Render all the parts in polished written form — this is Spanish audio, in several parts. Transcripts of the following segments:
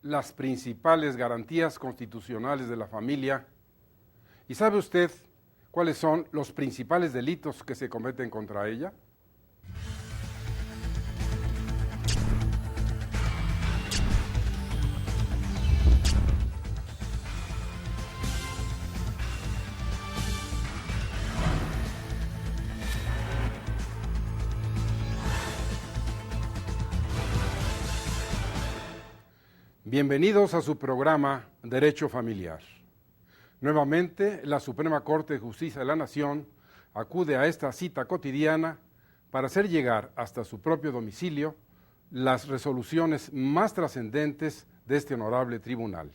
las principales garantías constitucionales de la familia. ¿Y sabe usted cuáles son los principales delitos que se cometen contra ella? Bienvenidos a su programa Derecho Familiar. Nuevamente, la Suprema Corte de Justicia de la Nación acude a esta cita cotidiana para hacer llegar hasta su propio domicilio las resoluciones más trascendentes de este honorable tribunal.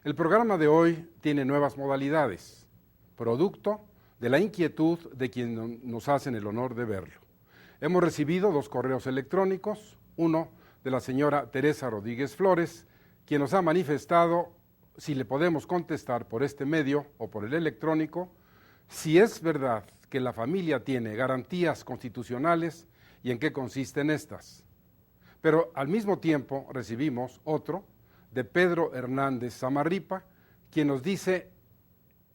El programa de hoy tiene nuevas modalidades, producto de la inquietud de quienes nos hacen el honor de verlo. Hemos recibido 2 correos electrónicos, uno de la señora Teresa Rodríguez Flores, quien nos ha manifestado si le podemos contestar por este medio o por el electrónico, si es verdad que la familia tiene garantías constitucionales y en qué consisten estas. Pero al mismo tiempo recibimos otro de Pedro Hernández Zamarripa, quien nos dice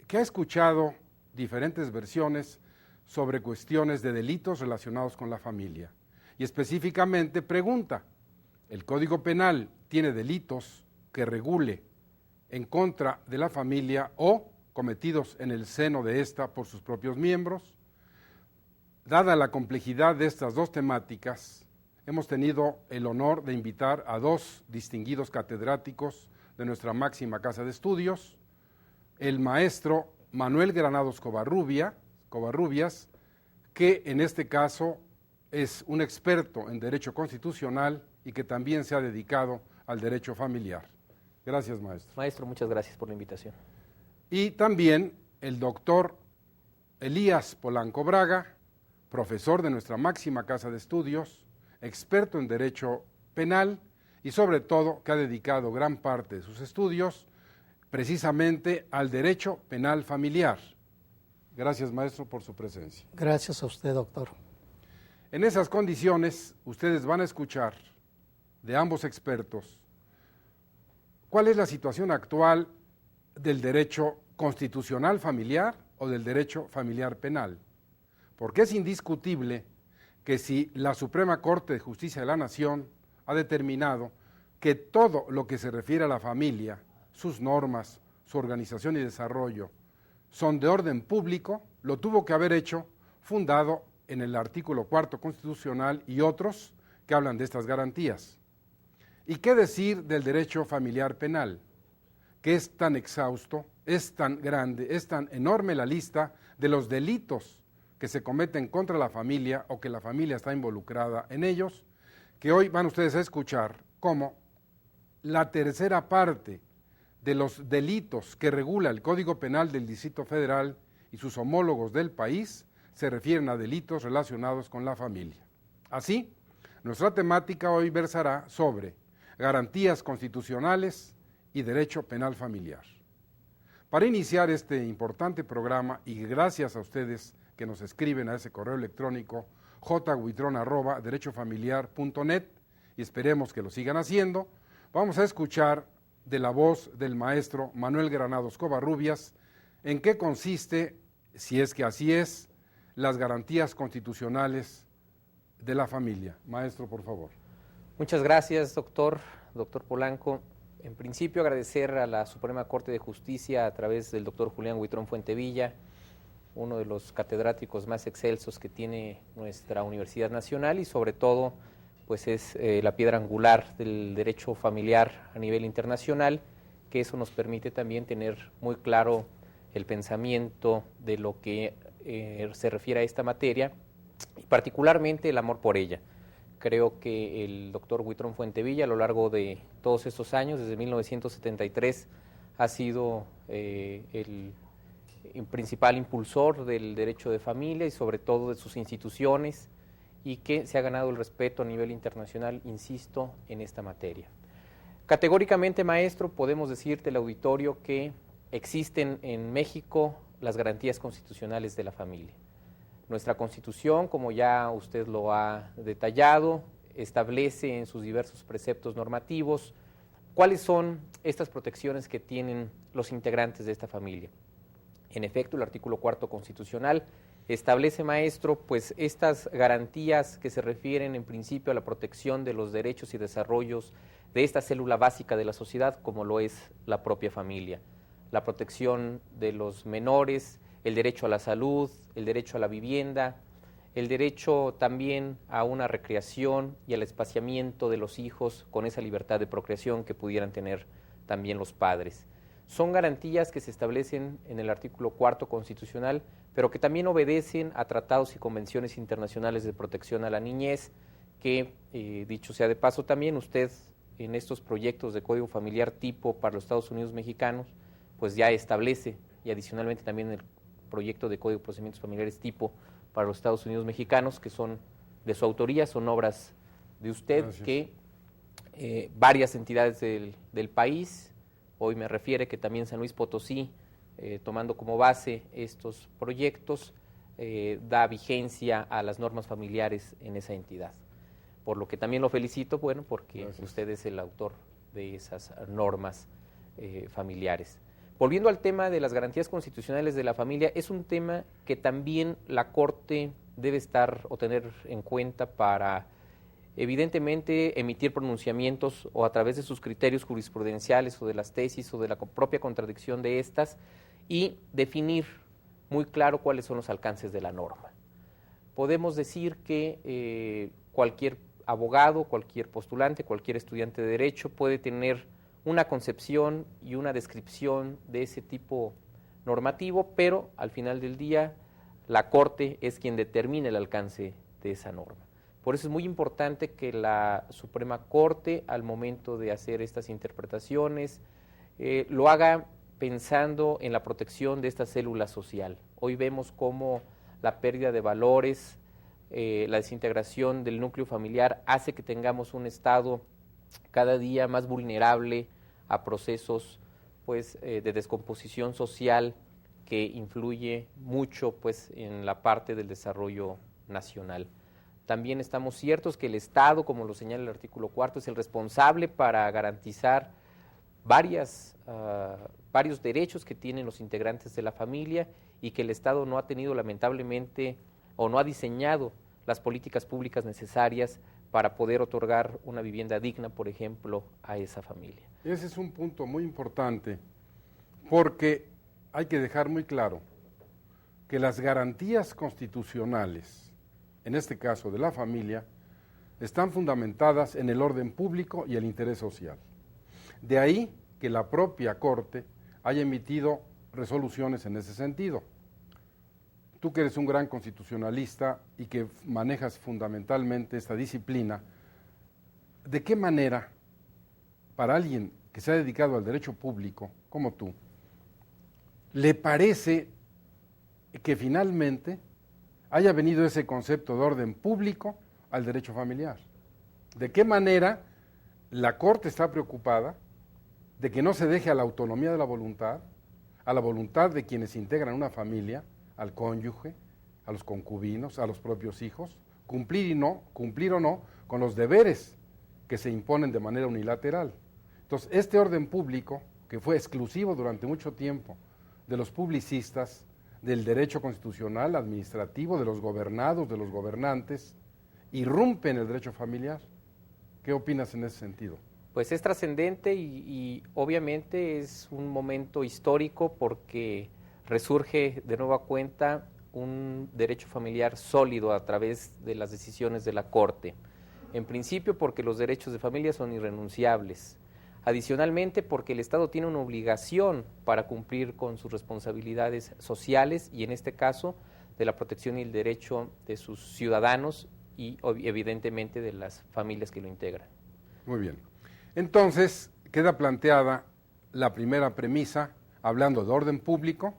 que ha escuchado diferentes versiones sobre cuestiones de delitos relacionados con la familia y específicamente pregunta: ¿el Código Penal tiene delitos que regule en contra de la familia o cometidos en el seno de ésta por sus propios miembros? Dada la complejidad de estas 2 temáticas, hemos tenido el honor de invitar a 2 distinguidos catedráticos de nuestra máxima casa de estudios, el maestro Manuel Granados Covarrubias, que en este caso es un experto en derecho constitucional y que también se ha dedicado al derecho familiar. Gracias, maestro. Maestro, muchas gracias por la invitación. Y también el doctor Elías Polanco Braga, profesor de nuestra máxima casa de estudios, experto en derecho penal y sobre todo que ha dedicado gran parte de sus estudios precisamente al derecho penal familiar. Gracias, maestro, por su presencia. Gracias a usted, doctor. En esas condiciones, ustedes van a escuchar de ambos expertos cuál es la situación actual del derecho constitucional familiar o del derecho familiar penal. Porque es indiscutible que si la Suprema Corte de Justicia de la Nación ha determinado que todo lo que se refiere a la familia, sus normas, su organización y desarrollo, son de orden público, lo tuvo que haber hecho fundado en el artículo 4 constitucional y otros que hablan de estas garantías. ¿Y qué decir del derecho familiar penal? Que es tan exhausto, es tan grande, es tan enorme la lista de los delitos que se cometen contra la familia o que la familia está involucrada en ellos, que hoy van ustedes a escuchar cómo la tercera parte de los delitos que regula el Código Penal del Distrito Federal y sus homólogos del país se refieren a delitos relacionados con la familia. Así, nuestra temática hoy versará sobre garantías constitucionales y derecho penal familiar. Para iniciar este importante programa, y gracias a ustedes que nos escriben a ese correo electrónico jhuitron@derechofamiliar.net, y esperemos que lo sigan haciendo, vamos a escuchar de la voz del maestro Manuel Granados Covarrubias en qué consiste, si es que así es, las garantías constitucionales de la familia. Maestro, por favor. Muchas gracias, doctor Polanco. En principio, agradecer a la Suprema Corte de Justicia a través del doctor Julián Huitrón Fuentevilla, uno de los catedráticos más excelsos que tiene nuestra Universidad Nacional y sobre todo pues es la piedra angular del derecho familiar a nivel internacional, que eso nos permite también tener muy claro el pensamiento de lo que se refiere a esta materia y particularmente el amor por ella. Creo que el doctor Huitrón Fuentevilla a lo largo de todos estos años, desde 1973, ha sido el principal impulsor del derecho de familia y sobre todo de sus instituciones, y que se ha ganado el respeto a nivel internacional, insisto, en esta materia. Categóricamente, maestro, podemos decirte al auditorio que existen en México las garantías constitucionales de la familia. Nuestra Constitución, como ya usted lo ha detallado, establece en sus diversos preceptos normativos ¿Cuáles son estas protecciones que tienen los integrantes de esta familia? En efecto, el artículo 4 constitucional establece, maestro, pues estas garantías que se refieren en principio a la protección de los derechos y desarrollos de esta célula básica de la sociedad, como lo es la propia familia. La protección de los menores, el derecho a la salud, el derecho a la vivienda, el derecho también a una recreación y al espaciamiento de los hijos con esa libertad de procreación que pudieran tener también los padres. Son garantías que se establecen en el artículo 4 constitucional, pero que también obedecen a tratados y convenciones internacionales de protección a la niñez, que, dicho sea de paso también, usted en estos proyectos de Código Familiar tipo para los Estados Unidos mexicanos, pues ya establece, y adicionalmente también el proyecto de Código de Procedimientos Familiares tipo para los Estados Unidos mexicanos, que son de su autoría, son obras de usted. Gracias. Que varias entidades del país, hoy me refiere que también San Luis Potosí, tomando como base estos proyectos, da vigencia a las normas familiares en esa entidad. Por lo que también lo felicito, bueno, porque gracias. Usted es el autor de esas normas familiares. Volviendo al tema de las garantías constitucionales de la familia, es un tema que también la Corte debe estar o tener en cuenta para, evidentemente, emitir pronunciamientos o a través de sus criterios jurisprudenciales o de las tesis o de la propia contradicción de estas, y definir muy claro cuáles son los alcances de la norma. Podemos decir que cualquier abogado, cualquier postulante, cualquier estudiante de Derecho puede tener una concepción y una descripción de ese tipo normativo, pero al final del día la Corte es quien determina el alcance de esa norma. Por eso es muy importante que la Suprema Corte, al momento de hacer estas interpretaciones, lo haga pensando en la protección de esta célula social. Hoy vemos cómo la pérdida de valores, la desintegración del núcleo familiar hace que tengamos un Estado cada día más vulnerable a procesos pues, de descomposición social que influye mucho pues, en la parte del desarrollo nacional. También estamos ciertos que el Estado, como lo señala el artículo 4, es el responsable para garantizar varios derechos que tienen los integrantes de la familia y que el Estado no ha tenido lamentablemente o no ha diseñado las políticas públicas necesarias para poder otorgar una vivienda digna, por ejemplo, a esa familia. Ese es un punto muy importante, porque hay que dejar muy claro que las garantías constitucionales, en este caso de la familia, están fundamentadas en el orden público y el interés social. De ahí que la propia Corte haya emitido resoluciones en ese sentido. Tú que eres un gran constitucionalista y que manejas fundamentalmente esta disciplina, ¿de qué manera, para alguien que se ha dedicado al derecho público, como tú, le parece que finalmente haya venido ese concepto de orden público al derecho familiar? ¿De qué manera la Corte está preocupada de que no se deje a la autonomía de la voluntad, a la voluntad de quienes integran una familia, al cónyuge, a los concubinos, a los propios hijos, cumplir o no con los deberes que se imponen de manera unilateral? Entonces, este orden público, que fue exclusivo durante mucho tiempo de los publicistas, del derecho constitucional, administrativo, de los gobernados, de los gobernantes, irrumpe en el derecho familiar. ¿Qué opinas en ese sentido? Pues es trascendente y obviamente es un momento histórico porque resurge de nueva cuenta un derecho familiar sólido a través de las decisiones de la Corte. En principio porque los derechos de familia son irrenunciables. Adicionalmente porque el Estado tiene una obligación para cumplir con sus responsabilidades sociales y en este caso de la protección y el derecho de sus ciudadanos y evidentemente de las familias que lo integran. Muy bien. Entonces queda planteada la primera premisa hablando de orden público,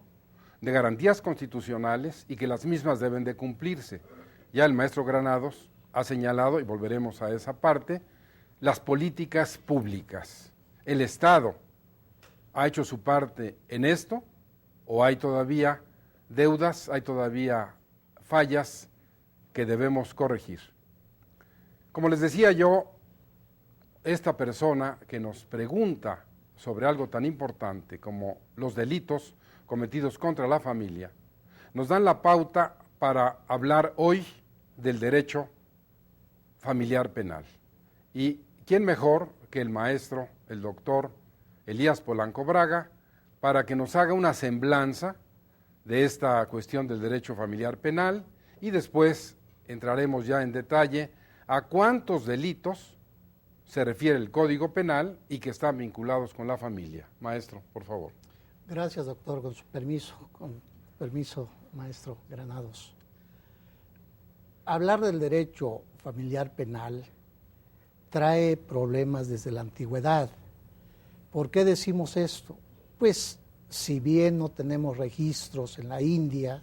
de garantías constitucionales y que las mismas deben de cumplirse. Ya el maestro Granados ha señalado, y volveremos a esa parte, las políticas públicas. ¿El Estado ha hecho su parte en esto o hay todavía deudas, hay todavía fallas que debemos corregir? Como les decía yo, esta persona que nos pregunta sobre algo tan importante como los delitos cometidos contra la familia, nos dan la pauta para hablar hoy del derecho familiar penal. ¿Y quién mejor que el maestro, el doctor Elías Polanco Braga, para que nos haga una semblanza de esta cuestión del derecho familiar penal y después entraremos ya en detalle a cuántos delitos se refiere el Código Penal y que están vinculados con la familia? Maestro, por favor. Gracias, doctor, con permiso, maestro Granados. Hablar del derecho familiar penal trae problemas desde la antigüedad. ¿Por qué decimos esto? Pues, si bien no tenemos registros en la India,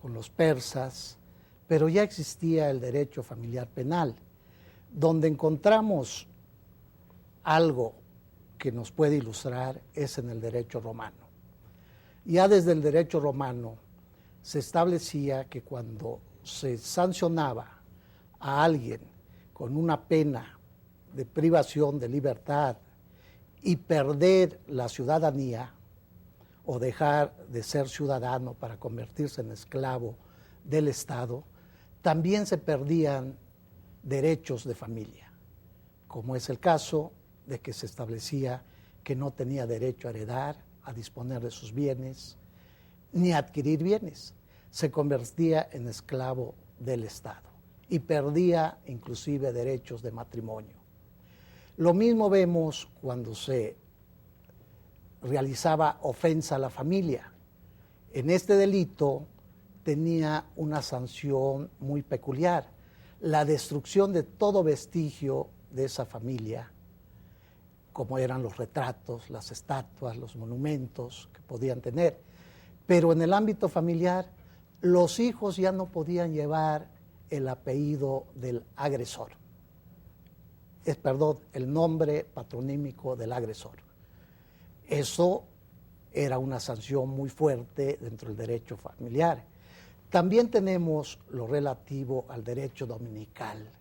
con los persas, pero ya existía el derecho familiar penal, donde encontramos algo que nos puede ilustrar es en el derecho romano. Ya desde el derecho romano se establecía que cuando se sancionaba a alguien con una pena de privación de libertad y perder la ciudadanía o dejar de ser ciudadano para convertirse en esclavo del Estado, también se perdían derechos de familia, como es el caso de que se establecía que no tenía derecho a heredar, a disponer de sus bienes, ni a adquirir bienes. Se convertía en esclavo del Estado y perdía inclusive derechos de matrimonio. Lo mismo vemos cuando se realizaba ofensa a la familia. En este delito tenía una sanción muy peculiar, la destrucción de todo vestigio de esa familia, como eran los retratos, las estatuas, los monumentos que podían tener. Pero en el ámbito familiar, los hijos ya no podían llevar el apellido del agresor. El nombre patronímico del agresor. Eso era una sanción muy fuerte dentro del derecho familiar. También tenemos lo relativo al derecho dominical,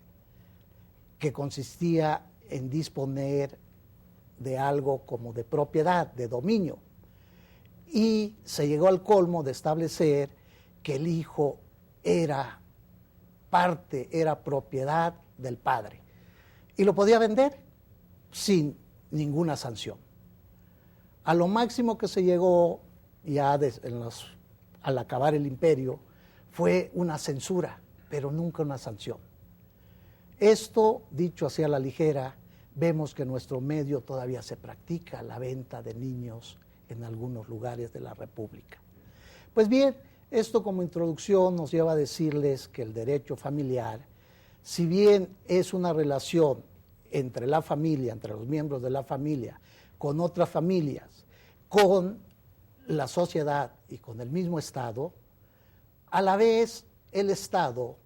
que consistía en disponer de algo como de propiedad, de dominio. Y se llegó al colmo de establecer que el hijo era propiedad del padre. Y lo podía vender sin ninguna sanción. A lo máximo que se llegó ya al acabar el imperio fue una censura, pero nunca una sanción. Esto, dicho así a la ligera, vemos que en nuestro medio todavía se practica la venta de niños en algunos lugares de la República. Pues bien, esto como introducción nos lleva a decirles que el derecho familiar, si bien es una relación entre la familia, entre los miembros de la familia, con otras familias, con la sociedad y con el mismo Estado, a la vez el Estado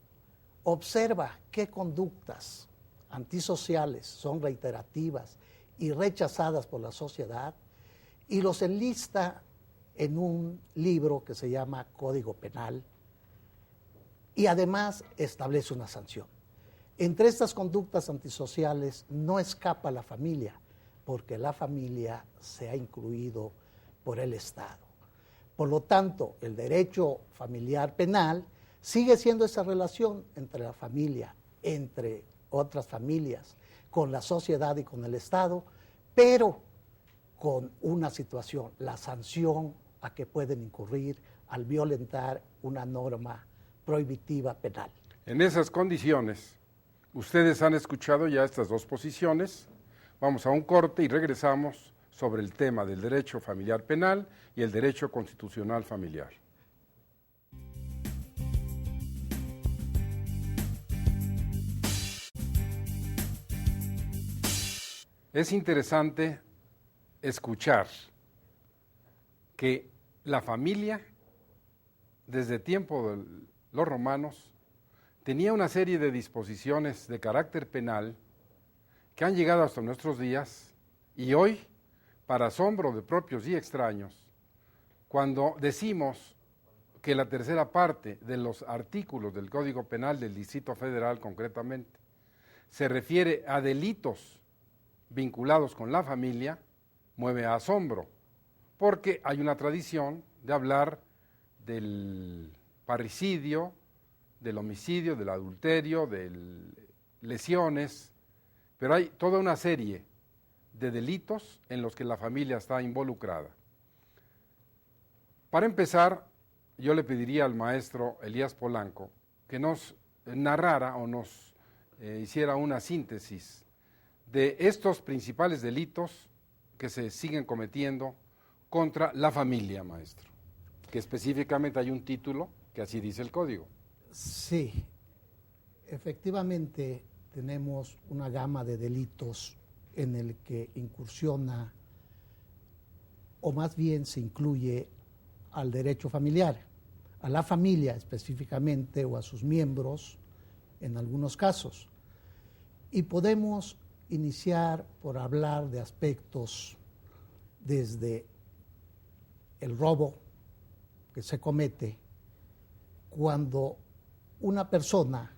observa qué conductas antisociales son reiterativas y rechazadas por la sociedad y los enlista en un libro que se llama Código Penal y además establece una sanción. Entre estas conductas antisociales no escapa la familia, porque la familia se ha incluido por el Estado. Por lo tanto, el derecho familiar penal sigue siendo esa relación entre la familia, entre otras familias, con la sociedad y con el Estado, pero con una situación, la sanción a que pueden incurrir al violentar una norma prohibitiva penal. En esas condiciones, ustedes han escuchado ya estas dos posiciones. Vamos a un corte y regresamos sobre el tema del derecho familiar penal y el derecho constitucional familiar. Es interesante escuchar que la familia, desde tiempo de los romanos, tenía una serie de disposiciones de carácter penal que han llegado hasta nuestros días y hoy, para asombro de propios y extraños, cuando decimos que la tercera parte de los artículos del Código Penal del Distrito Federal concretamente se refiere a delitos vinculados con la familia mueve a asombro, porque hay una tradición de hablar del parricidio, del homicidio, del adulterio, de lesiones, pero hay toda una serie de delitos en los que la familia está involucrada. Para empezar, yo le pediría al maestro Elías Polanco que nos narrara o nos hiciera una síntesis de estos principales delitos que se siguen cometiendo contra la familia, maestro, que específicamente hay un título que así dice el código. Sí, efectivamente tenemos una gama de delitos en el que incursiona, o más bien se incluye al derecho familiar, a la familia específicamente o a sus miembros en algunos casos. Y podemos iniciar por hablar de aspectos desde el robo que se comete cuando una persona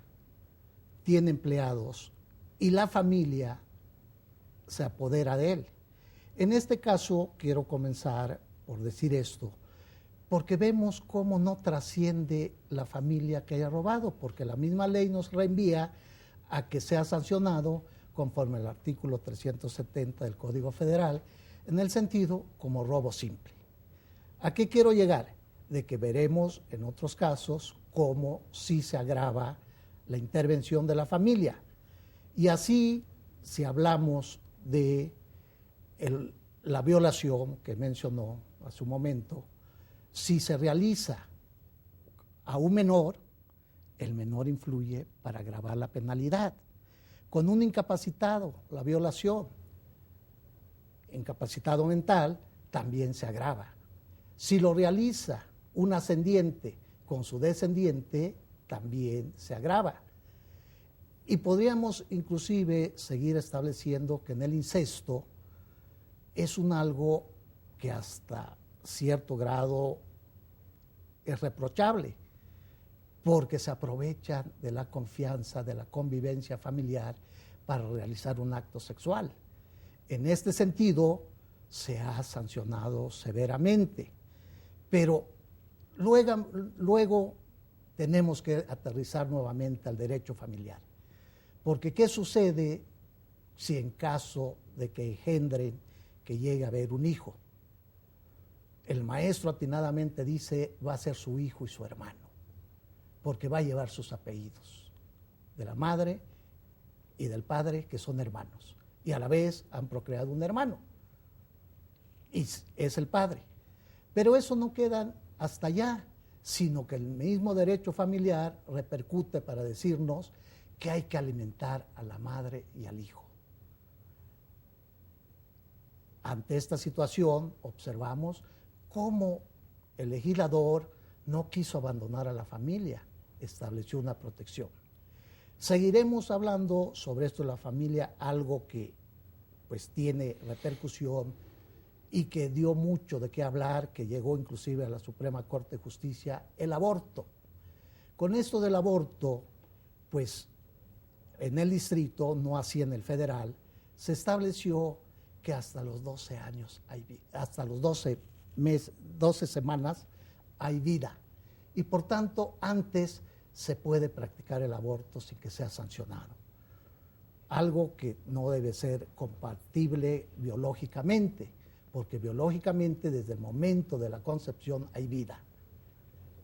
tiene empleados y la familia se apodera de él. En este caso quiero comenzar por decir esto, porque vemos cómo no trasciende la familia que haya robado, porque la misma ley nos reenvía a que sea sancionado conforme al artículo 370 del Código Federal, en el sentido como robo simple. ¿A qué quiero llegar? De que veremos en otros casos cómo sí se agrava la intervención de la familia. Y así, si hablamos de la violación que mencionó hace un momento, si se realiza a un menor, el menor influye para agravar la penalidad. Con un incapacitado, la violación, incapacitado mental, también se agrava. Si lo realiza un ascendiente con su descendiente, también se agrava. Y podríamos inclusive seguir estableciendo que en el incesto es un algo que hasta cierto grado es reprochable, porque se aprovechan de la confianza, de la convivencia familiar para realizar un acto sexual. En este sentido, se ha sancionado severamente, pero luego tenemos que aterrizar nuevamente al derecho familiar, porque ¿qué sucede si en caso de que engendren que llegue a haber un hijo? El maestro atinadamente dice va a ser su hijo y su hermano, porque va a llevar sus apellidos de la madre y del padre, que son hermanos, y a la vez han procreado un hermano, y es el padre. Pero eso no queda hasta allá, sino que el mismo derecho familiar repercute para decirnos que hay que alimentar a la madre y al hijo. Ante esta situación observamos cómo el legislador no quiso abandonar a la familia, estableció una protección. Seguiremos hablando sobre esto de la familia, algo que pues tiene repercusión y que dio mucho de qué hablar, que llegó inclusive a la Suprema Corte de Justicia, el aborto. Con esto del aborto, pues en el distrito, no así en el federal, se estableció que hasta los 12 años, hasta los 12 semanas hay vida. Y por tanto, antes se puede practicar el aborto sin que sea sancionado. Algo que no debe ser compatible biológicamente, porque biológicamente desde el momento de la concepción hay vida,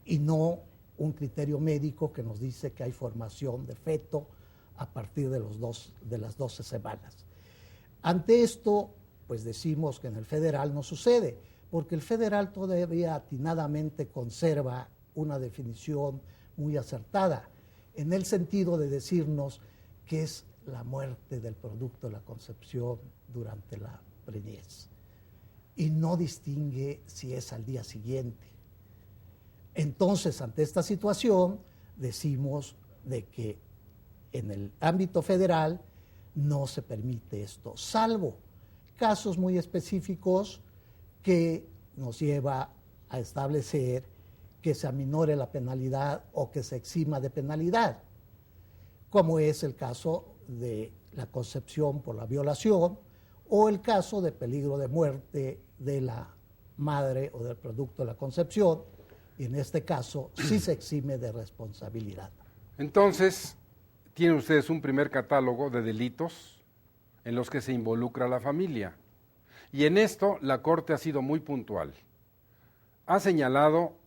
y no un criterio médico que nos dice que hay formación de feto a partir de las 12 semanas. Ante esto, pues decimos que en el federal no sucede, porque el federal todavía atinadamente conserva una definición muy acertada, en el sentido de decirnos que es la muerte del producto de la concepción durante la preñez, y no distingue si es al día siguiente. Entonces, ante esta situación, decimos de que en el ámbito federal no se permite esto, salvo casos muy específicos que nos lleva a establecer que se aminore la penalidad o que se exima de penalidad, como es el caso de la concepción por la violación, o el caso de peligro de muerte de la madre o del producto de la concepción, y en este caso sí se exime de responsabilidad. Entonces, tienen ustedes un primer catálogo de delitos en los que se involucra la familia. Y en esto la Corte ha sido muy puntual. Ha señalado,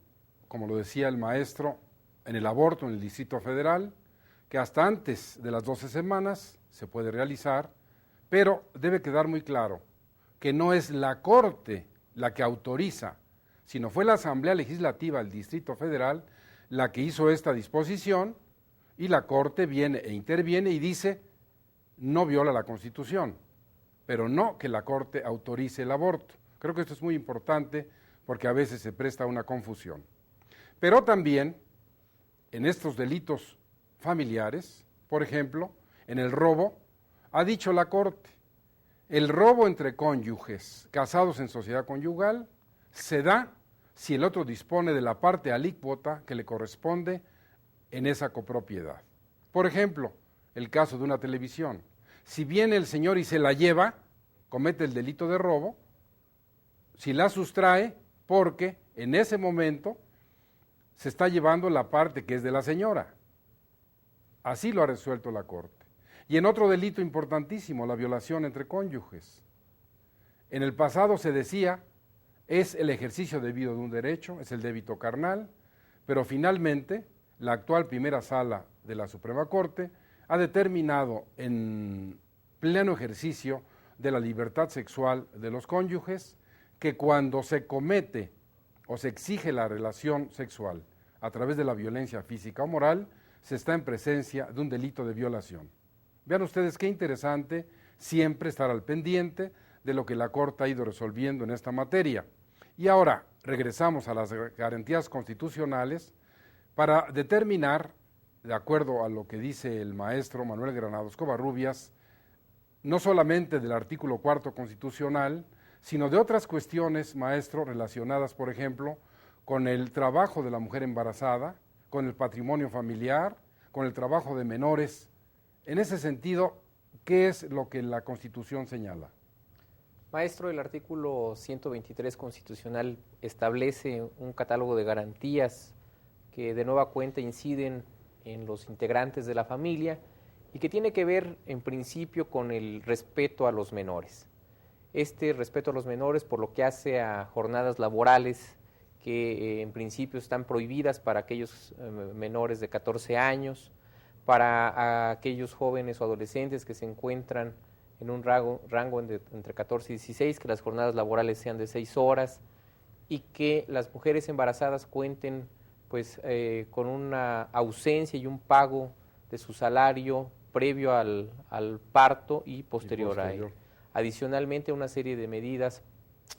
como lo decía el maestro, en el aborto en el Distrito Federal, que hasta antes de las 12 semanas se puede realizar, pero debe quedar muy claro que no es la Corte la que autoriza, sino fue la Asamblea Legislativa del Distrito Federal la que hizo esta disposición, y la Corte viene e interviene y dice, no viola la Constitución, pero no que la Corte autorice el aborto. Creo que esto es muy importante porque a veces se presta una confusión. Pero también en estos delitos familiares, por ejemplo, en el robo, ha dicho la Corte, el robo entre cónyuges casados en sociedad conyugal se da si el otro dispone de la parte alícuota que le corresponde en esa copropiedad. Por ejemplo, el caso de una televisión. Si viene el señor y se la lleva, comete el delito de robo, si la sustrae, porque en ese momento se está llevando la parte que es de la señora. Así lo ha resuelto la Corte. Y en otro delito importantísimo, la violación entre cónyuges. En el pasado se decía, es el ejercicio debido de un derecho, es el débito carnal, pero finalmente la actual primera sala de la Suprema Corte ha determinado en pleno ejercicio de la libertad sexual de los cónyuges que cuando se comete o se exige la relación sexual a través de la violencia física o moral, se está en presencia de un delito de violación. Vean ustedes qué interesante siempre estar al pendiente de lo que la Corte ha ido resolviendo en esta materia. Y ahora regresamos a las garantías constitucionales para determinar, de acuerdo a lo que dice el maestro Manuel Granados Covarrubias, no solamente del artículo 4 constitucional, sino de otras cuestiones, maestro, relacionadas, por ejemplo, con el trabajo de la mujer embarazada, con el patrimonio familiar, con el trabajo de menores. En ese sentido, ¿qué es lo que la Constitución señala? Maestro, el artículo 123 constitucional establece un catálogo de garantías que de nueva cuenta inciden en los integrantes de la familia y que tiene que ver en principio con el respeto a los menores. Este respeto a los menores por lo que hace a jornadas laborales que en principio están prohibidas para aquellos menores de 14 años, para aquellos jóvenes o adolescentes que se encuentran en un rango entre 14 y 16, que las jornadas laborales sean de 6 horas y que las mujeres embarazadas cuenten pues, con una ausencia y un pago de su salario previo al parto y posterior a él. Adicionalmente, una serie de medidas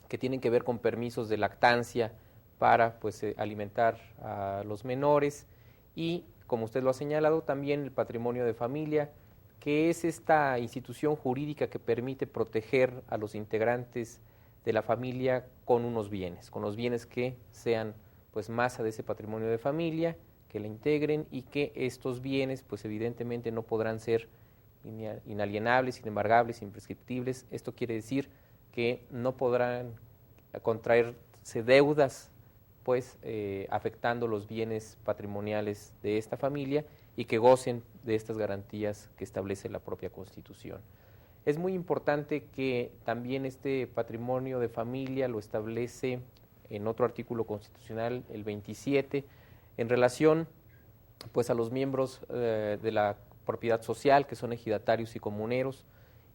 que tienen que ver con permisos de lactancia para pues, alimentar a los menores y, como usted lo ha señalado, también el patrimonio de familia, que es esta institución jurídica que permite proteger a los integrantes de la familia con unos bienes, con los bienes que sean pues masa de ese patrimonio de familia, que la integren y que estos bienes pues evidentemente no podrán ser inalienables, inembargables, imprescriptibles. Esto quiere decir que no podrán contraerse deudas pues afectando los bienes patrimoniales de esta familia y que gocen de estas garantías que establece la propia Constitución. Es muy importante que también este patrimonio de familia lo establece en otro artículo constitucional, el 27, en relación pues, a los miembros de la propiedad social, que son ejidatarios y comuneros,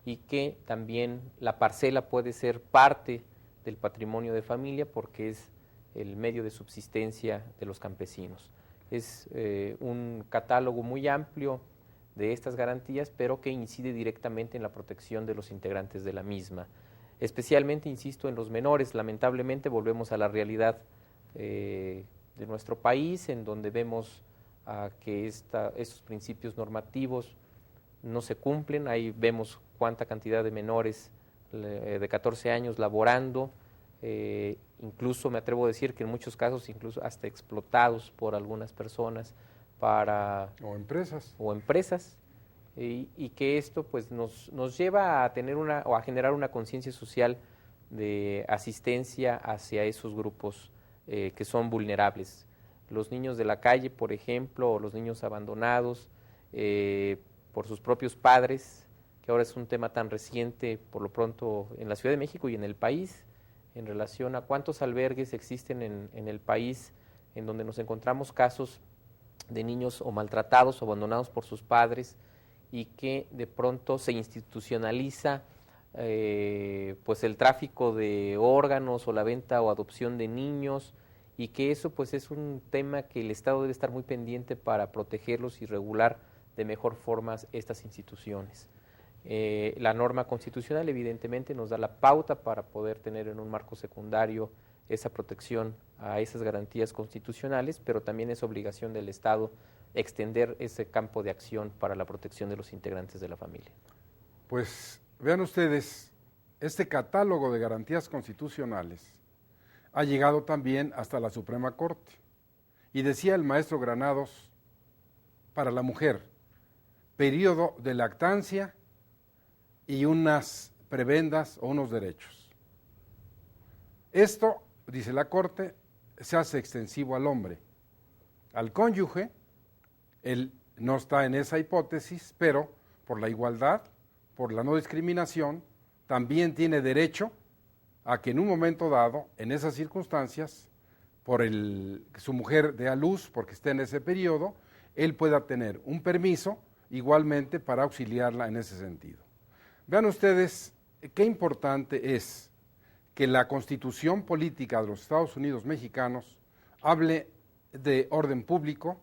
y que también la parcela puede ser parte del patrimonio de familia porque es el medio de subsistencia de los campesinos. Es un catálogo muy amplio de estas garantías, pero que incide directamente en la protección de los integrantes de la misma. Especialmente, insisto, en los menores. Lamentablemente volvemos a la realidad de nuestro país, en donde vemos que estos principios normativos no se cumplen. Ahí vemos cuánta cantidad de menores de 14 años laborando, incluso me atrevo a decir que en muchos casos incluso hasta explotados por algunas personas o empresas y que esto pues nos lleva a tener o a generar una conciencia social de asistencia hacia esos grupos que son vulnerables. Los niños de la calle, por ejemplo, o los niños abandonados por sus propios padres, que ahora es un tema tan reciente, por lo pronto en la Ciudad de México y en el país, en relación a cuántos albergues existen en el país en donde nos encontramos casos de niños o maltratados o abandonados por sus padres y que de pronto se institucionaliza pues el tráfico de órganos o la venta o adopción de niños, y que eso pues es un tema que el Estado debe estar muy pendiente para protegerlos y regular de mejor forma estas instituciones. La norma constitucional evidentemente nos da la pauta para poder tener en un marco secundario esa protección a esas garantías constitucionales, pero también es obligación del Estado extender ese campo de acción para la protección de los integrantes de la familia. Pues vean ustedes, este catálogo de garantías constitucionales ha llegado también hasta la Suprema Corte. Y decía el maestro Granados, para la mujer, periodo de lactancia y unas prebendas o unos derechos. Esto, dice la Corte, se hace extensivo al hombre. Al cónyuge, él no está en esa hipótesis, pero por la igualdad, por la no discriminación, también tiene derecho a que en un momento dado, en esas circunstancias, por su mujer dé a luz, porque esté en ese periodo, él pueda tener un permiso igualmente para auxiliarla en ese sentido. Vean ustedes qué importante es que la Constitución Política de los Estados Unidos Mexicanos hable de orden público,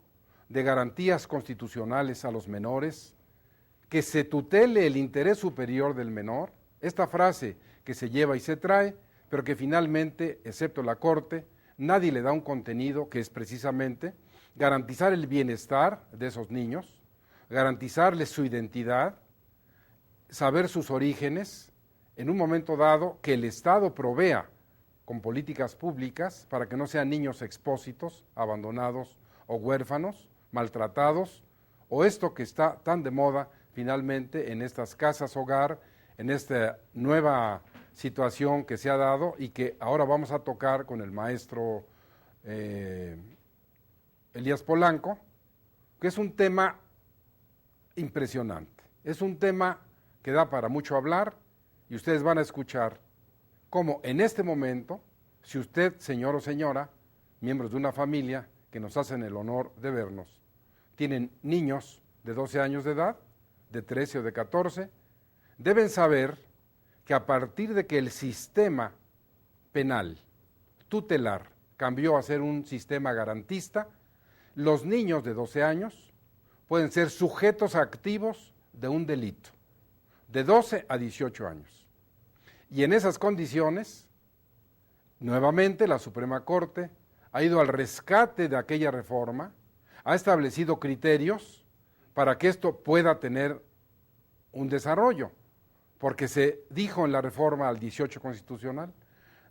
de garantías constitucionales a los menores, que se tutele el interés superior del menor. Esta frase que se lleva y se trae, pero que finalmente, excepto la Corte, nadie le da un contenido que es precisamente garantizar el bienestar de esos niños, garantizarles su identidad, saber sus orígenes, en un momento dado que el Estado provea con políticas públicas para que no sean niños expósitos, abandonados o huérfanos, maltratados, o esto que está tan de moda finalmente en estas casas hogar, en esta nueva situación que se ha dado y que ahora vamos a tocar con el maestro Elías Polanco, que es un tema impresionante, es un tema que da para mucho hablar, y ustedes van a escuchar cómo en este momento, si usted, señor o señora, miembros de una familia que nos hacen el honor de vernos, tienen niños de 12 años de edad, de 13 o de 14, deben saber que a partir de que el sistema penal tutelar cambió a ser un sistema garantista, los niños de 12 años pueden ser sujetos activos de un delito, de 12 a 18 años. Y en esas condiciones, nuevamente la Suprema Corte ha ido al rescate de aquella reforma, ha establecido criterios para que esto pueda tener un desarrollo, porque se dijo en la reforma al 18 constitucional,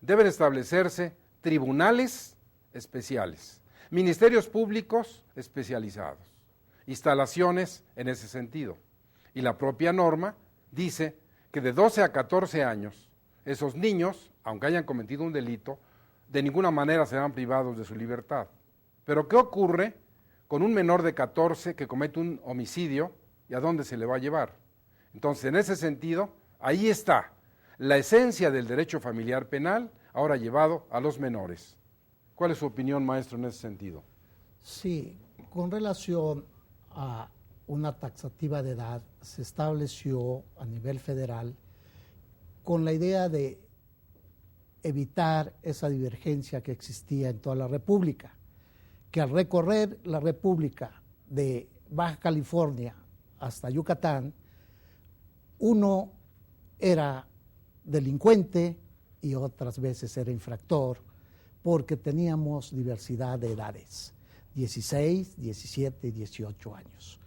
deben establecerse tribunales especiales, ministerios públicos especializados, instalaciones en ese sentido. Y la propia norma dice que de 12 a 14 años, esos niños, aunque hayan cometido un delito, de ninguna manera serán privados de su libertad. Pero ¿qué ocurre con un menor de 14 que comete un homicidio y a dónde se le va a llevar? Entonces, en ese sentido, ahí está la esencia del derecho familiar penal, ahora llevado a los menores. ¿Cuál es su opinión, maestro, en ese sentido? Sí, con relación a una taxativa de edad, se estableció a nivel federal con la idea de evitar esa divergencia que existía en toda la República, que al recorrer la República de Baja California hasta Yucatán, uno era delincuente y otras veces era infractor, porque teníamos diversidad de edades, 16, 17 y 18 años.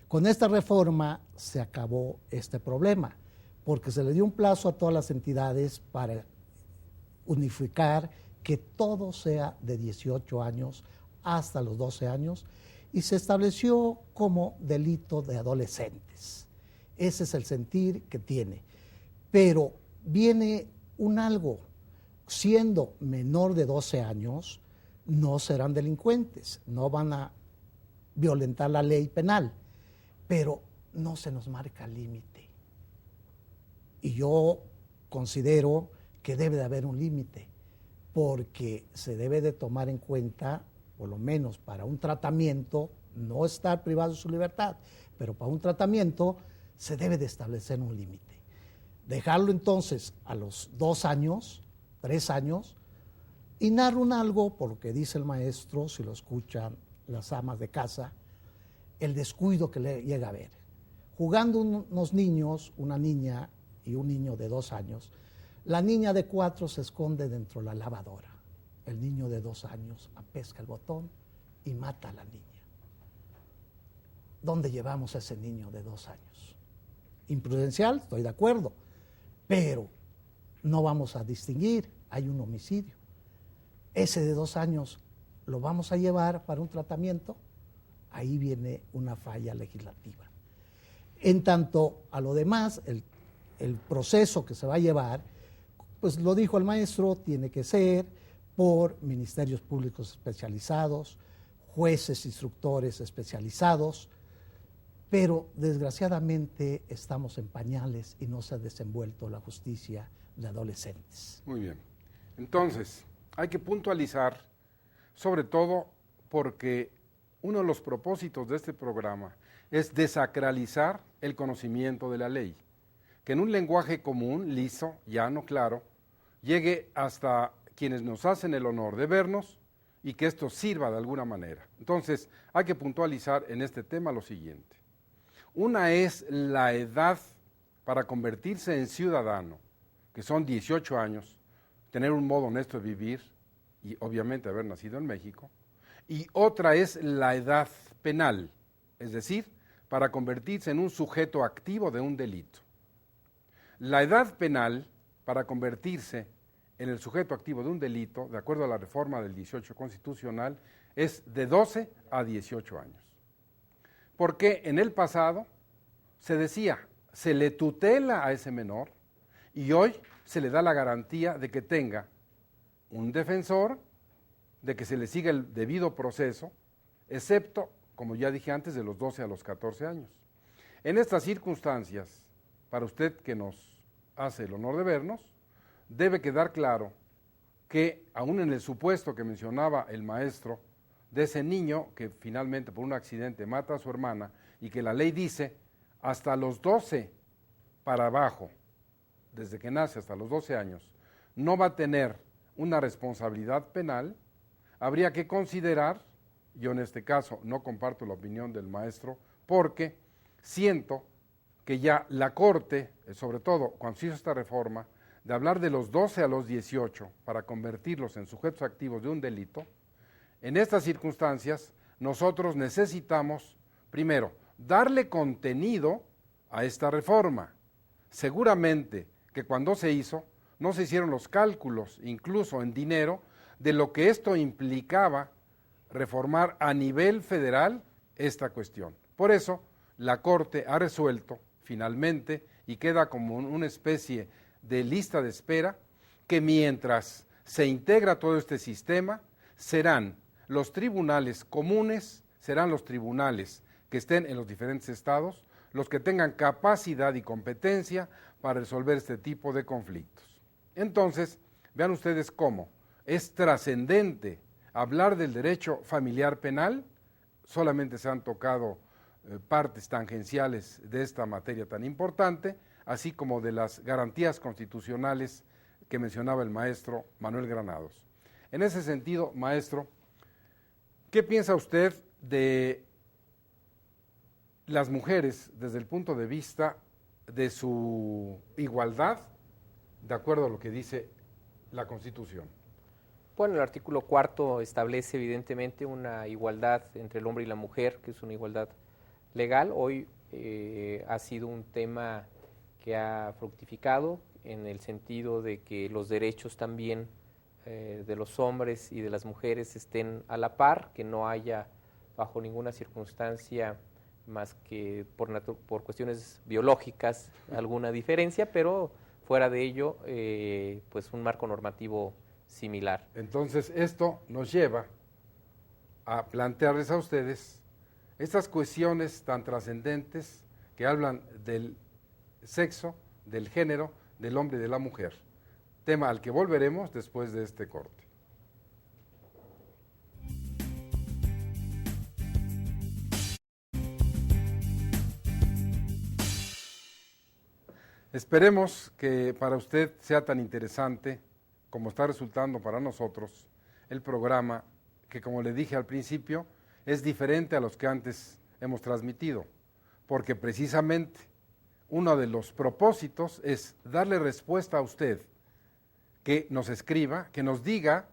Con esta reforma se acabó este problema, porque se le dio un plazo a todas las entidades para unificar que todo sea de 18 años hasta los 12 años y se estableció como delito de adolescentes. Ese es el sentir que tiene. Pero viene un algo, siendo menor de 12 años, no serán delincuentes, no van a violentar la ley penal, pero no se nos marca límite. Y yo considero que debe de haber un límite, porque se debe de tomar en cuenta, por lo menos para un tratamiento, no estar privado de su libertad, pero para un tratamiento se debe de establecer un límite. Dejarlo entonces a los 2 años, 3 años, y narran algo, por lo que dice el maestro, si lo escuchan las amas de casa, el descuido que le llega a ver. Jugando unos niños, una niña y un niño de 2 años, la niña de 4 se esconde dentro de la lavadora. El niño de 2 años apesca el botón y mata a la niña. ¿Dónde llevamos a ese niño de 2 años? Imprudencial, estoy de acuerdo, pero no vamos a distinguir, hay un homicidio. Ese de 2 años lo vamos a llevar para un tratamiento, ahí viene una falla legislativa. En tanto a lo demás, el proceso que se va a llevar, pues lo dijo el maestro, tiene que ser por ministerios públicos especializados, jueces, instructores especializados, pero desgraciadamente estamos en pañales y no se ha desenvuelto la justicia de adolescentes. Muy bien. Entonces, hay que puntualizar, sobre todo porque uno de los propósitos de este programa es desacralizar el conocimiento de la ley, que en un lenguaje común, liso, llano, claro, llegue hasta quienes nos hacen el honor de vernos y que esto sirva de alguna manera. Entonces, hay que puntualizar en este tema lo siguiente. Una es la edad para convertirse en ciudadano, que son 18 años, tener un modo honesto de vivir y obviamente haber nacido en México. Y otra es la edad penal, es decir, para convertirse en un sujeto activo de un delito. La edad penal para convertirse en el sujeto activo de un delito, de acuerdo a la reforma del 18 constitucional, es de 12 a 18 años. Porque en el pasado se decía, se le tutela a ese menor y hoy se le da la garantía de que tenga un defensor, de que se le siga el debido proceso, excepto, como ya dije antes, de los 12 a los 14 años. En estas circunstancias, para usted que nos hace el honor de vernos, debe quedar claro que, aún en el supuesto que mencionaba el maestro, de ese niño que finalmente por un accidente mata a su hermana y que la ley dice hasta los 12 para abajo, desde que nace hasta los 12 años, no va a tener una responsabilidad penal, habría que considerar, yo en este caso no comparto la opinión del maestro, porque siento que ya la Corte, sobre todo cuando se hizo esta reforma, de hablar de los 12 a los 18 para convertirlos en sujetos activos de un delito, en estas circunstancias nosotros necesitamos, primero, darle contenido a esta reforma. Seguramente que cuando se hizo, no se hicieron los cálculos, incluso en dinero, de lo que esto implicaba reformar a nivel federal esta cuestión. Por eso, la Corte ha resuelto, finalmente, y queda como una especie de lista de espera, que mientras se integra todo este sistema, serán los tribunales comunes, serán los tribunales que estén en los diferentes estados, los que tengan capacidad y competencia para resolver este tipo de conflictos. Entonces, vean ustedes cómo es trascendente hablar del derecho familiar penal, solamente se han tocado partes tangenciales de esta materia tan importante, así como de las garantías constitucionales que mencionaba el maestro Manuel Granados. En ese sentido, maestro, ¿qué piensa usted de las mujeres desde el punto de vista de su igualdad, de acuerdo a lo que dice la Constitución? Bueno, el artículo 4 establece evidentemente una igualdad entre el hombre y la mujer, que es una igualdad legal. Hoy ha sido un tema que ha fructificado en el sentido de que los derechos también de los hombres y de las mujeres estén a la par, que no haya bajo ninguna circunstancia más que por cuestiones biológicas alguna diferencia, pero fuera de ello, pues un marco normativo similar. Entonces, esto nos lleva a plantearles a ustedes estas cuestiones tan trascendentes que hablan del sexo, del género, del hombre y de la mujer, tema al que volveremos después de este corte. Esperemos que para usted sea tan interesante como está resultando para nosotros el programa que, como le dije al principio, es diferente a los que antes hemos transmitido, porque precisamente uno de los propósitos es darle respuesta a usted, que nos escriba, que nos diga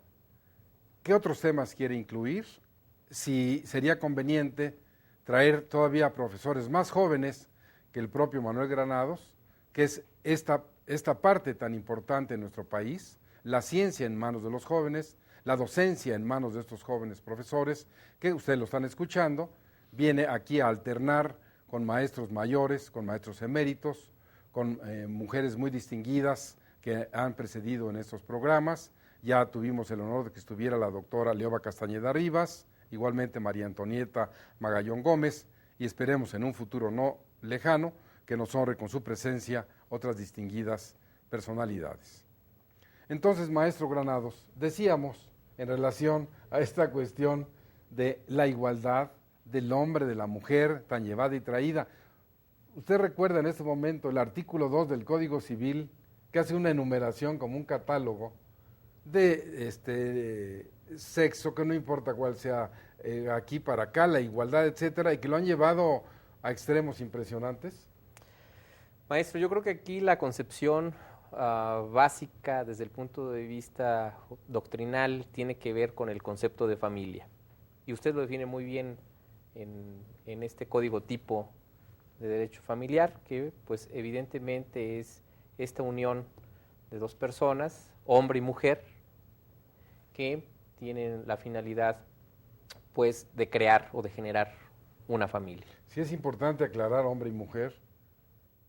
qué otros temas quiere incluir, si sería conveniente traer todavía profesores más jóvenes que el propio Manuel Granados, que es esta parte tan importante en nuestro país, la ciencia en manos de los jóvenes, la docencia en manos de estos jóvenes profesores, que ustedes lo están escuchando, viene aquí a alternar con maestros mayores, con maestros eméritos, con mujeres muy distinguidas que han precedido en estos programas. Ya tuvimos el honor de que estuviera la doctora Leoba Castañeda Rivas, igualmente María Antonieta Magallón Gómez, y esperemos en un futuro no lejano que nos honre con su presencia otras distinguidas personalidades. Entonces, maestro Granados, decíamos en relación a esta cuestión de la igualdad del hombre, de la mujer, tan llevada y traída. Usted recuerda en este momento el artículo 2 del Código Civil, que hace una enumeración como un catálogo de sexo, que no importa cuál sea, aquí para acá, la igualdad, etcétera, y que lo han llevado a extremos impresionantes. Maestro, yo creo que aquí la concepción básica desde el punto de vista doctrinal tiene que ver con el concepto de familia. Y usted lo define muy bien en este código tipo de derecho familiar, que pues evidentemente es esta unión de dos personas, hombre y mujer, que tienen la finalidad pues de crear o de generar una familia. Sí es importante aclarar hombre y mujer,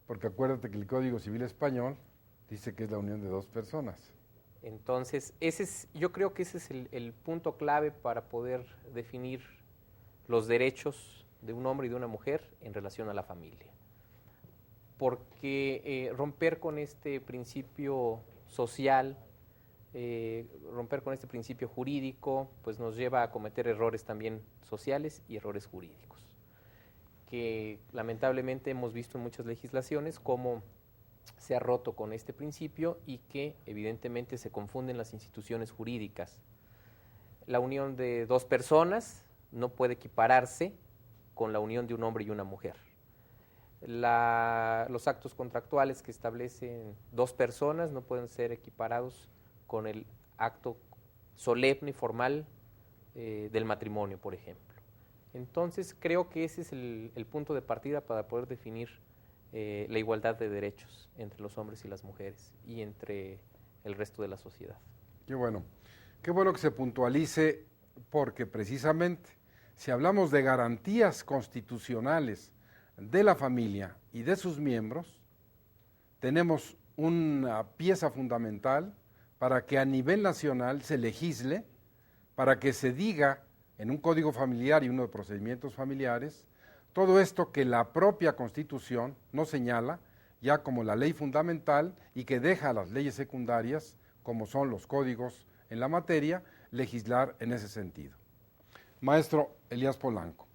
porque acuérdate que el Código Civil Español dice que es la unión de dos personas. Entonces, yo creo que ese es el punto clave para poder definir los derechos de un hombre y de una mujer en relación a la familia. Porque romper con este principio social, romper con este principio jurídico, pues nos lleva a cometer errores también sociales y errores jurídicos, que lamentablemente hemos visto en muchas legislaciones cómo se ha roto con este principio y que evidentemente se confunden las instituciones jurídicas. La unión de dos personas no puede equipararse con la unión de un hombre y una mujer. Los actos contractuales que establecen dos personas no pueden ser equiparados con el acto solemne y formal del matrimonio, por ejemplo. Entonces, creo que ese es el punto de partida para poder definir la igualdad de derechos entre los hombres y las mujeres y entre el resto de la sociedad. Qué bueno que se puntualice, porque precisamente si hablamos de garantías constitucionales de la familia y de sus miembros, tenemos una pieza fundamental para que a nivel nacional se legisle, para que se diga en un código familiar y uno de procedimientos familiares, todo esto que la propia Constitución nos señala ya como la ley fundamental y que deja a las leyes secundarias, como son los códigos en la materia, legislar en ese sentido. Maestro Elías Polanco,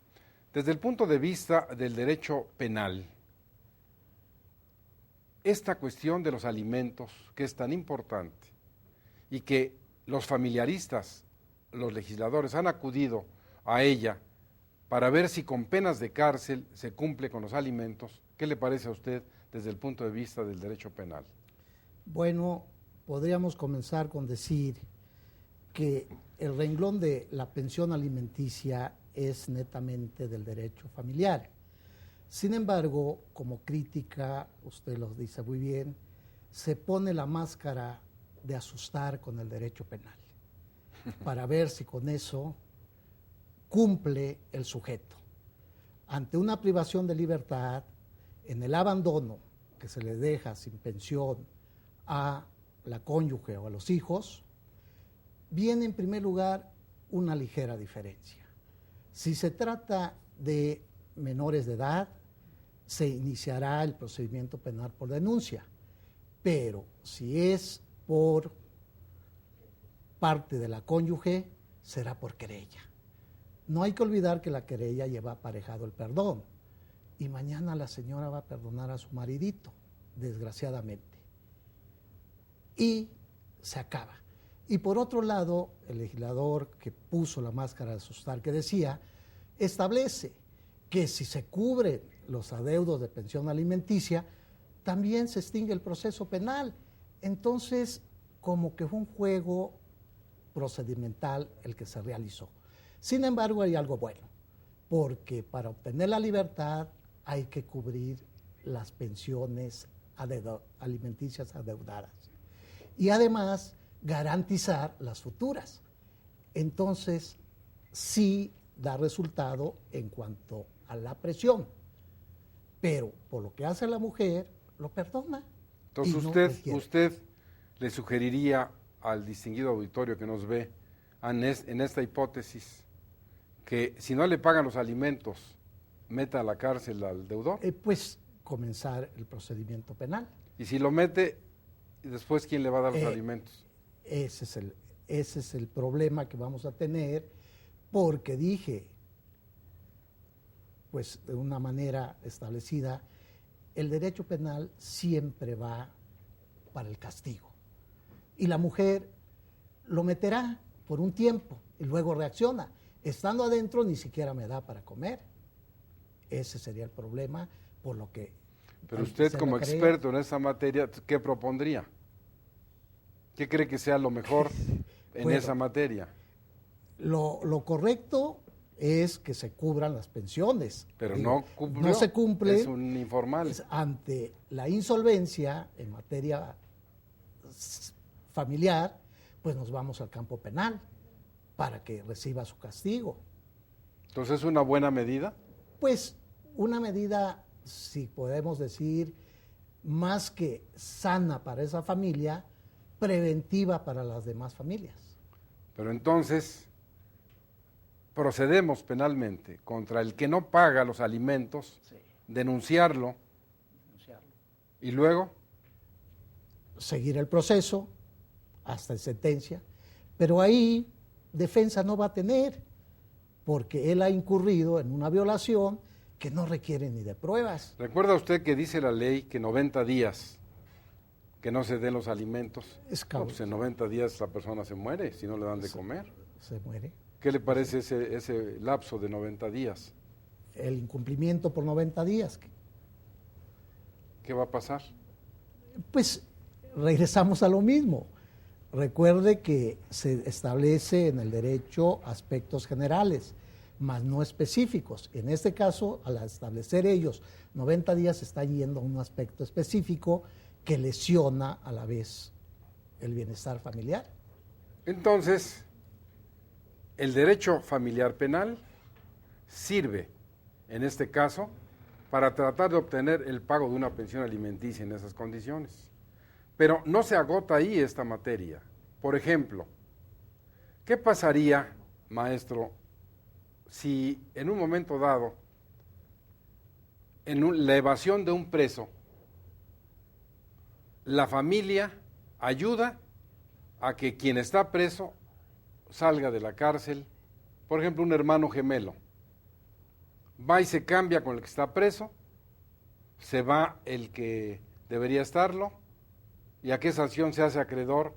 desde el punto de vista del derecho penal, esta cuestión de los alimentos, que es tan importante y que los familiaristas, los legisladores han acudido a ella para ver si con penas de cárcel se cumple con los alimentos, ¿qué le parece a usted desde el punto de vista del derecho penal? Bueno, podríamos comenzar con decir que el renglón de la pensión alimenticia es netamente del derecho familiar. Sin embargo, como crítica, usted lo dice muy bien, se pone la máscara de asustar con el derecho penal, para ver si con eso cumple el sujeto. Ante una privación de libertad, en el abandono que se le deja sin pensión a la cónyuge o a los hijos, viene en primer lugar una ligera diferencia. Si se trata de menores de edad, se iniciará el procedimiento penal por denuncia, pero si es por parte de la cónyuge, será por querella. No hay que olvidar que la querella lleva aparejado el perdón, y mañana la señora va a perdonar a su maridito, desgraciadamente. Y se acaba. Y por otro lado, el legislador que puso la máscara de asustar, que decía, establece que si se cubren los adeudos de pensión alimenticia, también se extingue el proceso penal. Entonces, como que fue un juego procedimental el que se realizó. Sin embargo, hay algo bueno, porque para obtener la libertad hay que cubrir las pensiones alimenticias adeudadas y además garantizar las futuras. Entonces, sí da resultado en cuanto a la presión, pero por lo que hace la mujer, lo perdona. Entonces usted le sugeriría al distinguido auditorio que nos ve en esta hipótesis que si no le pagan los alimentos, meta a la cárcel al deudor. Pues comenzar el procedimiento penal. Y si lo mete, después ¿quién le va a dar los alimentos? Ese es el problema que vamos a tener, porque dije, pues de una manera establecida, el derecho penal siempre va para el castigo. Y la mujer lo meterá por un tiempo y luego reacciona. Estando adentro ni siquiera me da para comer. Ese sería el problema, por lo que... Pero usted como experto en esa materia, ¿qué propondría? ¿Qué cree que sea lo mejor en esa materia? Lo correcto es que se cubran las pensiones. Pero no se cumple. Es un informal. Ante la insolvencia en materia familiar, pues nos vamos al campo penal para que reciba su castigo. Entonces, ¿es una buena medida? Pues una medida, si podemos decir, más que sana para esa familia, preventiva para las demás familias. Pero entonces, procedemos penalmente contra el que no paga los alimentos, sí, denunciarlo, y luego seguir el proceso hasta sentencia, pero ahí defensa no va a tener, porque él ha incurrido en una violación que no requiere ni de pruebas. ¿Recuerda usted que dice la ley que 90 días que no se den los alimentos? Pues en 90 días la persona se muere si no le dan de comer. Se muere. ¿Qué le parece ese lapso de 90 días? El incumplimiento por 90 días. ¿Qué va a pasar? Pues regresamos a lo mismo. Recuerde que se establece en el derecho aspectos generales, mas no específicos. En este caso, al establecer ellos 90 días, se está yendo a un aspecto específico que lesiona a la vez el bienestar familiar. Entonces, el derecho familiar penal sirve, en este caso, para tratar de obtener el pago de una pensión alimenticia en esas condiciones. Pero no se agota ahí esta materia. Por ejemplo, ¿qué pasaría, maestro, si en un momento dado, en la evasión de un preso, la familia ayuda a que quien está preso salga de la cárcel? Por ejemplo, un hermano gemelo va y se cambia con el que está preso, se va el que debería estarlo, ¿y a qué sanción se hace acreedor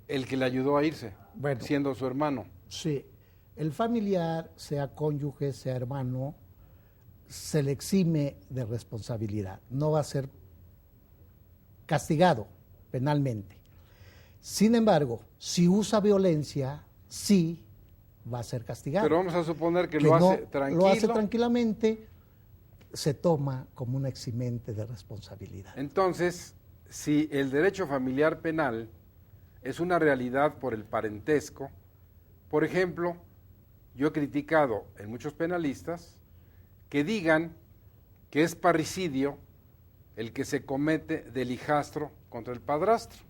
el que le ayudó a irse, siendo su hermano? Sí, el familiar, sea cónyuge, sea hermano, se le exime de responsabilidad, no va a ser castigado penalmente. Sin embargo, si usa violencia, sí va a ser castigado. Pero vamos a suponer que lo hace tranquilo. Lo hace tranquilamente, se toma como un eximente de responsabilidad. Entonces, si el derecho familiar penal es una realidad por el parentesco, por ejemplo, yo he criticado en muchos penalistas que digan que es parricidio el que se comete del hijastro contra el padrastro.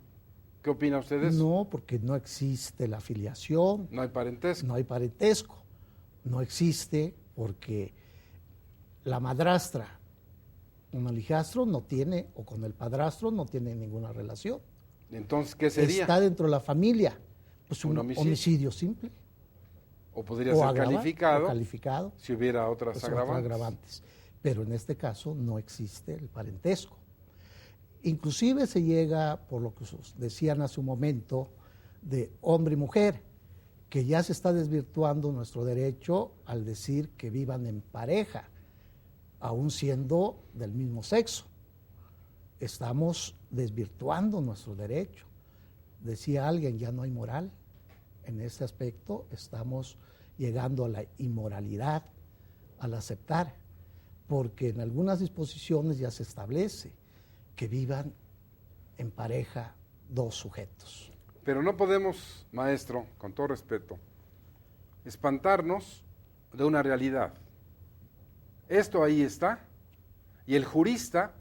¿Qué opina usted de eso? No, porque no existe la filiación. No hay parentesco. No hay parentesco. No existe porque la madrastra con el hijastro no tiene, o con el padrastro no tiene ninguna relación. Entonces, ¿qué sería? Está dentro de la familia. Pues un homicidio simple. O podría ser calificado si hubiera otras agravantes. Pero en este caso no existe el parentesco. Inclusive se llega, por lo que decían hace un momento, de hombre y mujer, que ya se está desvirtuando nuestro derecho al decir que vivan en pareja, aún siendo del mismo sexo. Estamos desvirtuando nuestro derecho. Decía alguien, ya no hay moral. En este aspecto estamos llegando a la inmoralidad al aceptar, porque en algunas disposiciones ya se establece que vivan en pareja dos sujetos. Pero no podemos, maestro, con todo respeto, espantarnos de una realidad. Esto ahí está, y el jurista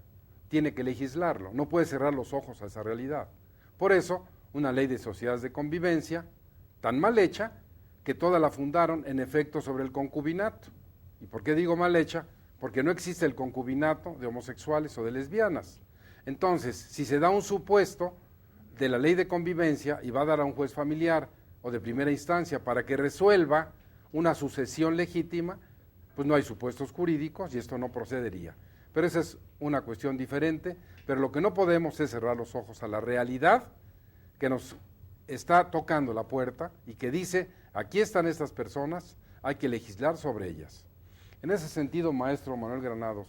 tiene que legislarlo, no puede cerrar los ojos a esa realidad. Por eso, una ley de sociedades de convivencia, tan mal hecha, que toda la fundaron en efecto sobre el concubinato. ¿Y por qué digo mal hecha? Porque no existe el concubinato de homosexuales o de lesbianas. Entonces, si se da un supuesto de la ley de convivencia y va a dar a un juez familiar o de primera instancia para que resuelva una sucesión legítima, pues no hay supuestos jurídicos y esto no procedería. Pero esa es una cuestión diferente, pero lo que no podemos es cerrar los ojos a la realidad que nos está tocando la puerta y que dice, aquí están estas personas, hay que legislar sobre ellas. En ese sentido, maestro Manuel Granados,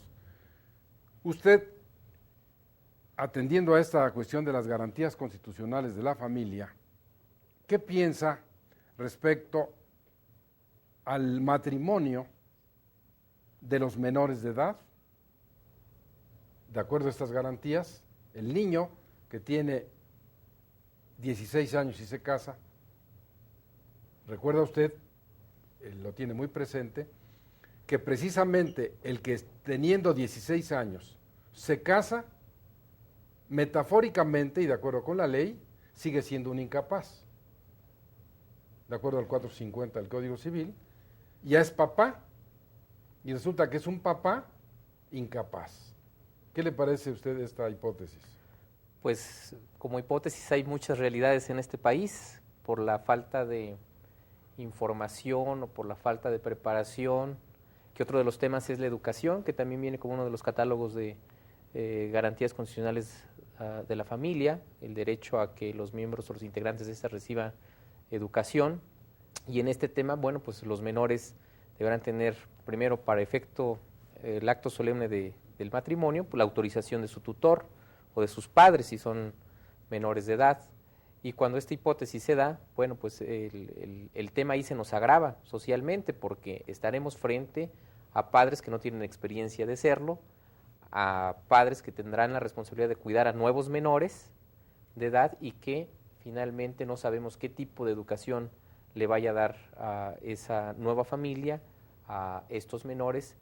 usted, atendiendo a esta cuestión de las garantías constitucionales de la familia, ¿qué piensa respecto al matrimonio de los menores de edad? De acuerdo a estas garantías, el niño que tiene 16 años y se casa, recuerda usted, lo tiene muy presente, que precisamente el que teniendo 16 años se casa, metafóricamente y de acuerdo con la ley, sigue siendo un incapaz. De acuerdo al 450 del Código Civil, ya es papá y resulta que es un papá incapaz. ¿Qué le parece a usted esta hipótesis? Pues como hipótesis hay muchas realidades en este país por la falta de información o por la falta de preparación, que otro de los temas es la educación, que también viene como uno de los catálogos de garantías constitucionales de la familia, el derecho a que los miembros o los integrantes de esta reciban educación. Y en este tema, bueno, pues los menores deberán tener primero para efecto el acto solemne del matrimonio, pues la autorización de su tutor o de sus padres si son menores de edad. Y cuando esta hipótesis se da, bueno, pues el tema ahí se nos agrava socialmente porque estaremos frente a padres que no tienen experiencia de serlo, a padres que tendrán la responsabilidad de cuidar a nuevos menores de edad y que finalmente no sabemos qué tipo de educación le vaya a dar a esa nueva familia, a estos menores,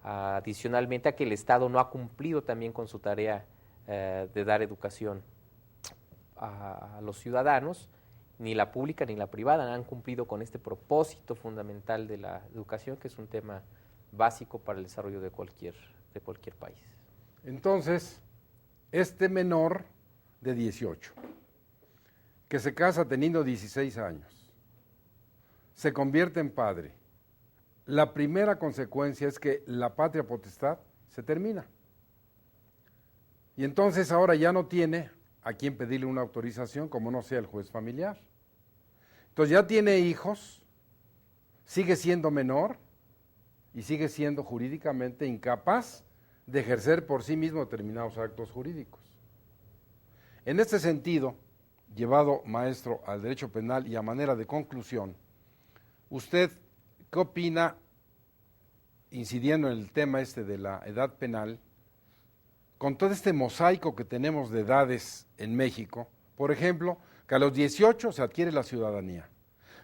adicionalmente a que el Estado no ha cumplido también con su tarea de dar educación a los ciudadanos, ni la pública ni la privada han cumplido con este propósito fundamental de la educación, que es un tema básico para el desarrollo de cualquier país. Entonces, este menor de 18, que se casa teniendo 16 años, se convierte en padre, la primera consecuencia es que la patria potestad se termina. Y entonces ahora ya no tiene a quien pedirle una autorización como no sea el juez familiar. Entonces ya tiene hijos, sigue siendo menor y sigue siendo jurídicamente incapaz de ejercer por sí mismo determinados actos jurídicos. En este sentido, llevado, maestro, al derecho penal y a manera de conclusión, ¿usted qué opina, incidiendo en el tema este de la edad penal, con todo este mosaico que tenemos de edades en México? Por ejemplo, que a los 18 se adquiere la ciudadanía,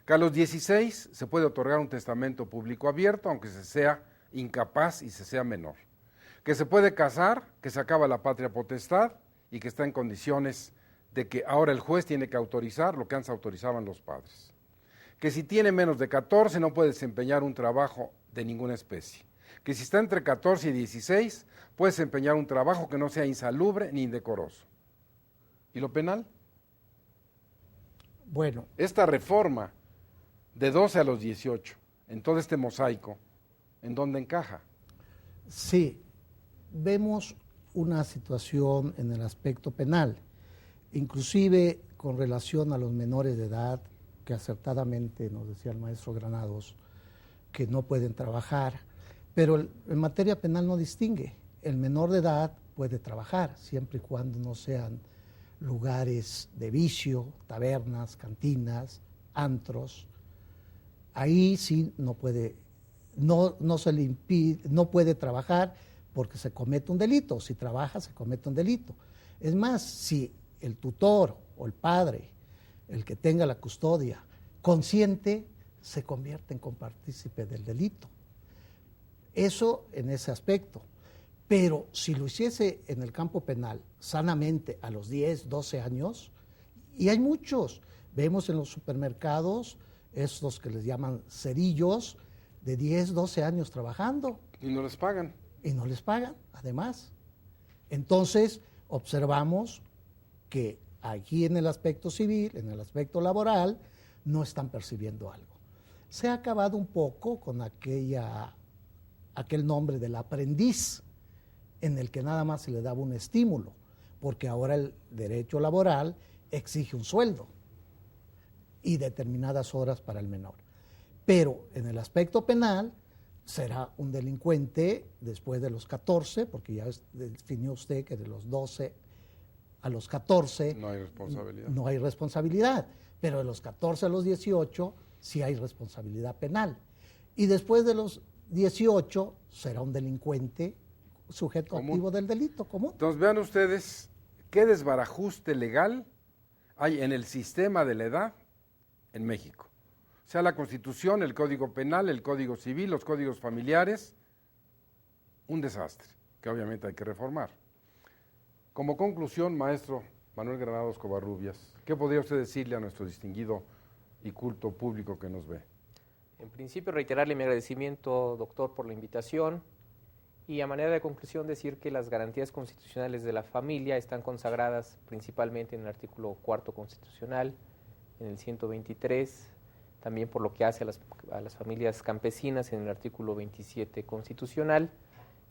Que a los 16 se puede otorgar un testamento público abierto, aunque se sea incapaz y se sea menor. Que se puede casar, que se acaba la patria potestad y que está en condiciones de que ahora el juez tiene que autorizar lo que antes autorizaban los padres. Que si tiene menos de 14 no puede desempeñar un trabajo de ninguna especie. Que si está entre 14 y 16 puede desempeñar un trabajo que no sea insalubre ni indecoroso. ¿Y lo penal? Bueno, Esta reforma de 12 a los 18, en todo este mosaico, ¿en dónde encaja? sí, vemos una situación en el aspecto penal, inclusive con relación a los menores de edad, que acertadamente nos decía el maestro Granados, que no pueden trabajar, pero en materia penal no distingue. El menor de edad puede trabajar, siempre y cuando no sean lugares de vicio, tabernas, cantinas, antros. Ahí sí no puede, no se le impide, no puede trabajar porque se comete un delito. Si trabaja, se comete un delito. Es más, si el tutor o el padre, el que tenga la custodia, consciente, se convierte en compartícipe del delito. Eso en ese aspecto. Pero si lo hiciese en el campo penal sanamente a los 10, 12 años, y hay muchos, vemos en los supermercados estos que les llaman cerillos de 10, 12 años trabajando. Y no les pagan. Y no les pagan, además. Entonces, observamos que aquí en el aspecto civil, en el aspecto laboral, no están percibiendo algo. Se ha acabado un poco con aquel nombre del aprendiz, en el que nada más se le daba un estímulo, porque ahora el derecho laboral exige un sueldo y determinadas horas para el menor. Pero en el aspecto penal será un delincuente después de los 14, porque ya definió usted que de los 12 a los 14 no hay responsabilidad. No hay responsabilidad, pero de los 14 a los 18 sí hay responsabilidad penal. Y después de los 18 será un delincuente sujeto activo del delito común. Entonces vean ustedes qué desbarajuste legal hay en el sistema de la edad en México. O sea, la Constitución, el Código Penal, el Código Civil, los códigos familiares, un desastre que obviamente hay que reformar. Como conclusión, maestro Manuel Granados Covarrubias, ¿qué podría usted decirle a nuestro distinguido y culto público que nos ve? En principio, reiterarle mi agradecimiento, doctor, por la invitación. Y a manera de conclusión decir que las garantías constitucionales de la familia están consagradas principalmente en el artículo 4º constitucional, en el 123, también por lo que hace a las familias campesinas en el artículo 27 constitucional,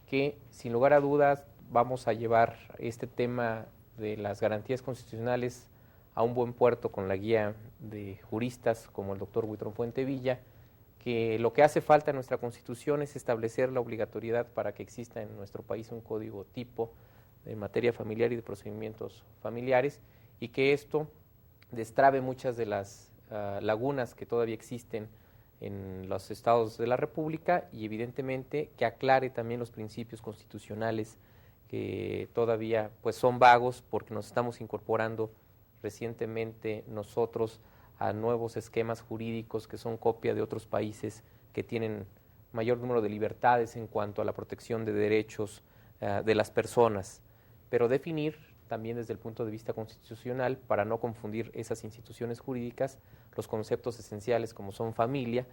que sin lugar a dudas vamos a llevar este tema de las garantías constitucionales a un buen puerto con la guía de juristas como el doctor Huitrón Fuentevilla, que lo que hace falta en nuestra Constitución es establecer la obligatoriedad para que exista en nuestro país un código tipo en materia familiar y de procedimientos familiares, y que esto destrabe muchas de las lagunas que todavía existen en los estados de la República, y evidentemente que aclare también los principios constitucionales que todavía pues son vagos, porque nos estamos incorporando recientemente nosotros a nuevos esquemas jurídicos que son copia de otros países que tienen mayor número de libertades en cuanto a la protección de derechos de las personas, pero definir también desde el punto de vista constitucional, para no confundir esas instituciones jurídicas, los conceptos esenciales como son familia,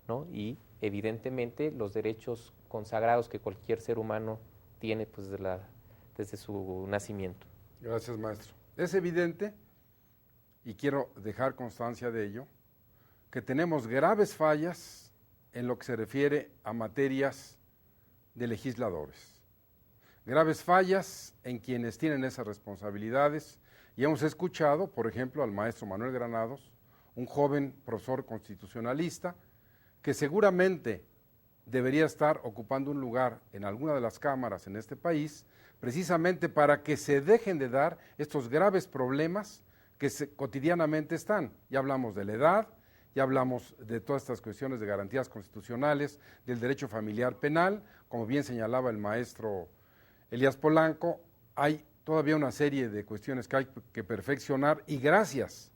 ¿no? Y evidentemente los derechos consagrados que cualquier ser humano tiene pues, desde su nacimiento. Gracias, maestro. Es evidente, y quiero dejar constancia de ello, que tenemos graves fallas en lo que se refiere a materias de legisladores. Graves fallas en quienes tienen esas responsabilidades, y hemos escuchado, por ejemplo, al maestro Manuel Granados, un joven profesor constitucionalista, que seguramente debería estar ocupando un lugar en alguna de las cámaras en este país, precisamente para que se dejen de dar estos graves problemas que cotidianamente están. Ya hablamos de la edad, ya hablamos de todas estas cuestiones de garantías constitucionales, del derecho familiar penal, como bien señalaba el maestro Elías Polanco, hay todavía una serie de cuestiones que hay que perfeccionar, y gracias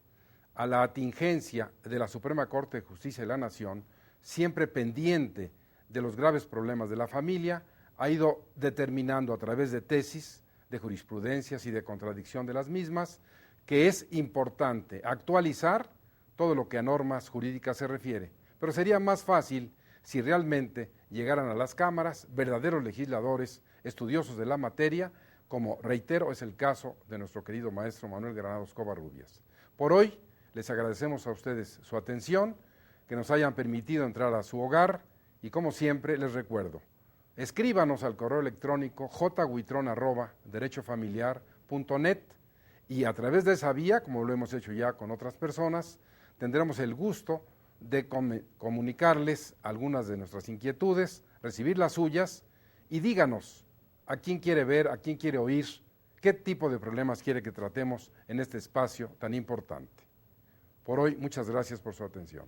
a la atingencia de la Suprema Corte de Justicia de la Nación, siempre pendiente de los graves problemas de la familia, ha ido determinando a través de tesis, de jurisprudencias y de contradicción de las mismas, que es importante actualizar todo lo que a normas jurídicas se refiere. Pero sería más fácil si realmente llegaran a las cámaras verdaderos legisladores, estudiosos de la materia, como, reitero, es el caso de nuestro querido maestro Manuel Granados Covarrubias. Por hoy, les agradecemos a ustedes su atención, que nos hayan permitido entrar a su hogar y, como siempre, les recuerdo, escríbanos al correo electrónico jhuitron@derechofamiliar.net y a través de esa vía, como lo hemos hecho ya con otras personas, tendremos el gusto de comunicarles algunas de nuestras inquietudes, recibir las suyas y díganos a quién quiere ver, a quién quiere oír, qué tipo de problemas quiere que tratemos en este espacio tan importante. Por hoy, muchas gracias por su atención.